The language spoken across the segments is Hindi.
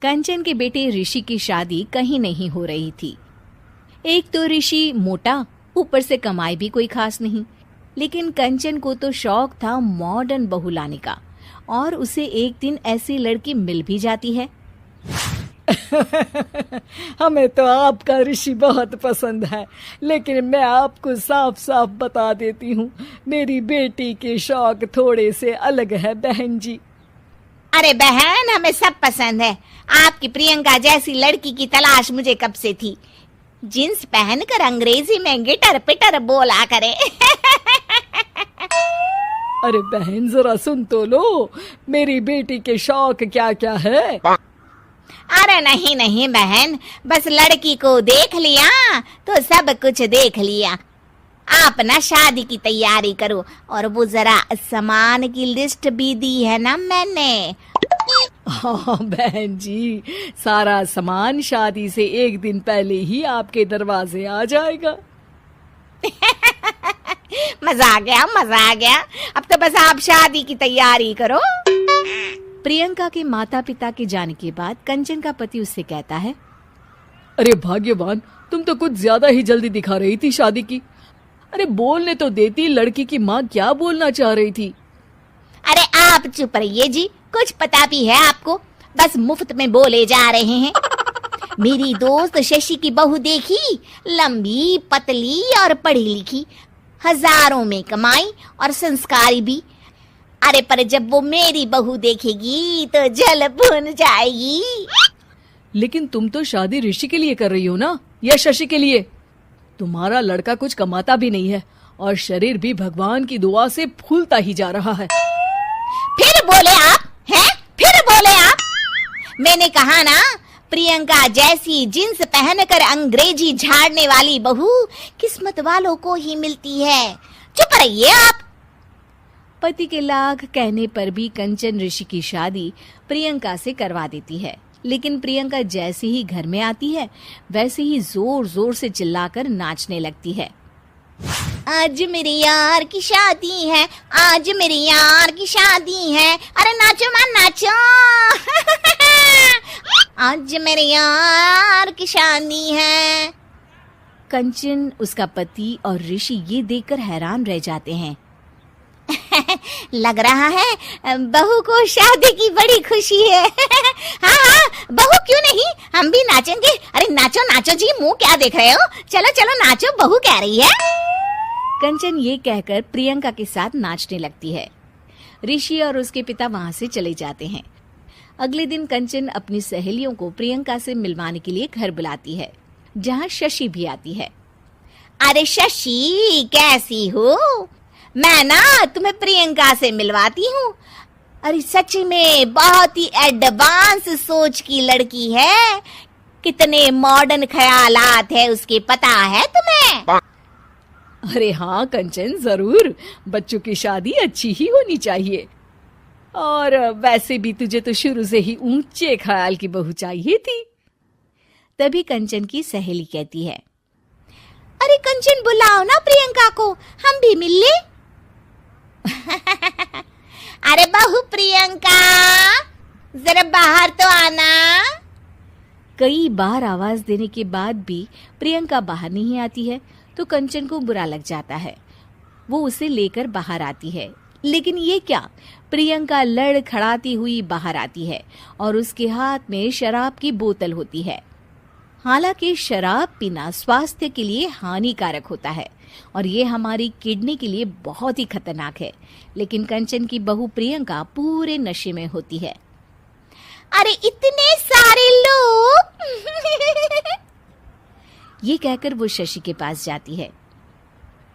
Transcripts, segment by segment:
कंचन के बेटे ऋषि की शादी कहीं नहीं हो रही थी। एक तो ऋषि मोटा, ऊपर से कमाई भी कोई खास नहीं। लेकिन कंचन को तो शौक था मॉडर्न बहू लाने का, और उसे एक दिन ऐसी लड़की मिल भी जाती है। हमें तो आपका ऋषि बहुत पसंद है, लेकिन मैं आपको साफ साफ बता देती हूँ, मेरी बेटी के शौक थोड़े से अलग है बहन जी। अरे बहन, हमें सब पसंद है। आपकी प्रियंका जैसी लड़की की तलाश मुझे कब से थी। जींस पहनकर अंग्रेजी में गिटर पिटर बोला करे। अरे बहन जरा सुन तो लो, मेरी बेटी के शौक क्या क्या है। अरे नहीं नहीं बहन, बस लड़की को देख लिया तो सब कुछ देख लिया। आप ना शादी की तैयारी करो, और वो जरा सामान की लिस्ट भी दी है ना मैंने। हाँ बहन जी, सारा सामान शादी से एक दिन पहले ही आपके दरवाजे आ जाएगा। मजा आ गया, मजा आ गया। अब तो बस आप शादी की तैयारी करो। प्रियंका के माता पिता के जाने के बाद कंचन का पति उससे कहता है, अरे भाग्यवान, तुम तो कुछ ज्यादा ही जल्दी दिखा रही थी शादी की। अरे बोलने तो देती, लड़की की माँ क्या बोलना चाह रही थी। अरे आप चुप रहिए जी, कुछ पता भी है आपको, बस मुफ्त में बोले जा रहे हैं। मेरी दोस्त शशि की बहू देखी, लंबी पतली और पढ़ी लिखी, हजारों में कमाई और संस्कारी भी। अरे पर जब वो मेरी बहू देखेगी तो जल भुन जाएगी। लेकिन तुम तो शादी ऋषि के लिए कर रही हो ना, या शशि के लिए? तुम्हारा लड़का कुछ कमाता भी नहीं है, और शरीर भी भगवान की दुआ से फूलता ही जा रहा है। फिर बोले आप हैं? फिर बोले आप? मैंने कहा ना, प्रियंका जैसी जींस पहनकर अंग्रेजी झाड़ने वाली बहू किस्मत वालों को ही मिलती है। चुप रहिए आप। पति के लाख कहने पर भी कंचन ऋषि की शादी प्रियंका से करवा देती है। लेकिन प्रियंका जैसे ही घर में आती है, वैसे ही जोर जोर से चिल्लाकर नाचने लगती है। आज मेरे यार की शादी है, आज मेरे यार की शादी है। अरे नाचो मां नाचो। आज मेरे यार की शादी है। कंचन, उसका पति और ऋषि ये देखकर हैरान रह जाते हैं। लग रहा है बहू को शादी की बड़ी खुशी है। हाँ हाँ, बहू क्यों नहीं, हम भी नाचेंगे। अरे नाचो नाचो जी, मुंह क्या देख रहे हो, चलो चलो नाचो, बहू कह रही है। कंचन ये कहकर प्रियंका के साथ नाचने लगती है। ऋषि और उसके पिता वहां से चले जाते हैं। अगले दिन कंचन अपनी सहेलियों को प्रियंका से मिलवाने के लिए घर बुलाती है, जहाँ शशि भी आती है। अरे शशि, कैसी हो? मैं ना तुम्हें प्रियंका से मिलवाती हूँ। अरे सच में बहुत ही एडवांस सोच की लड़की है। कितने मॉडर्न ख्यालात है उसके, पता है तुम्हें? अरे हाँ कंचन, जरूर। बच्चों की शादी अच्छी ही होनी चाहिए, और वैसे भी तुझे तो शुरू से ही ऊंचे ख्याल की बहू चाहिए थी। तभी कंचन की सहेली कहती है, अरे कंचन, बुलाओ ना प्रियंका को, हम भी मिल ले। अरे बहू प्रियंका, जरा बाहर तो आना। कई बार आवाज देने के बाद भी प्रियंका बाहर नहीं आती है, तो कंचन को बुरा लग जाता है। वो उसे लेकर बाहर आती है, लेकिन ये क्या, प्रियंका लड़खड़ाती हुई बाहर आती है और उसके हाथ में शराब की बोतल होती है। हालांकि शराब पीना स्वास्थ्य के लिए हानिकारक होता है, और ये हमारी किडनी के लिए बहुत ही खतरनाक है। लेकिन कंचन की बहू प्रियंका पूरे नशे में होती है। अरे इतने सारे लोग। ये कहकर वो शशि के पास जाती है।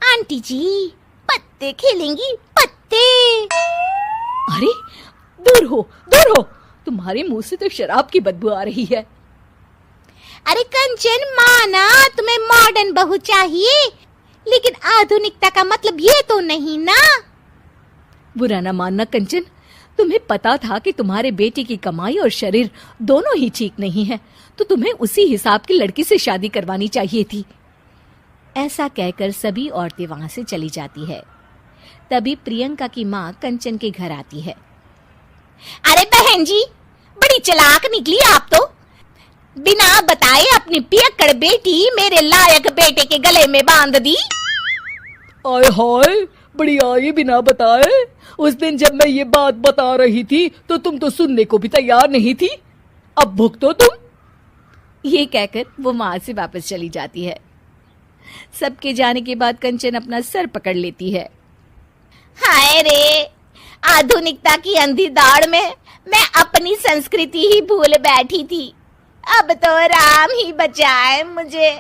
आंटी जी, पत्ते खेलेंगी, पत्ते। अरे दूर हो, दूर हो, तुम्हारे मुंह से तो शराब की बदबू आ रही है। अरे कंचन, माना तुम्हें मॉडर्न बहू चाहिए, लेकिन आधुनिकता का मतलब ये तो नहीं ना। बुरा ना मानना कंचन, तुम्हें पता था कि तुम्हारे बेटे की कमाई और शरीर दोनों ही ठीक नहीं है, तो तुम्हें उसी हिसाब की लड़की से शादी करवानी चाहिए थी। ऐसा कहकर सभी औरतें वहां से चली जाती है। तभी प्रियंका की माँ कंचन के घर आती है। अरे बहन जी, बड़ी चालाक निकली आप तो। बिना बताए अपनी पियक्कड़ बेटी मेरे लायक बेटे के गले में बांध दी। आय हाय, बड़ी आई बिना बताए। उस दिन जब मैं ये बात बता रही थी तो तुम तो सुनने को भी तैयार नहीं थी। अब भुगतो तुम। ये कहकर वो वहां से वापस चली जाती है। सबके जाने के बाद कंचन अपना सर पकड़ लेती है। हाय रे, आधुनिकता की अंधी दौड़ में मैं अपनी संस्कृति ही भूल बैठी थी। अब तो राम ही बचाए मुझे।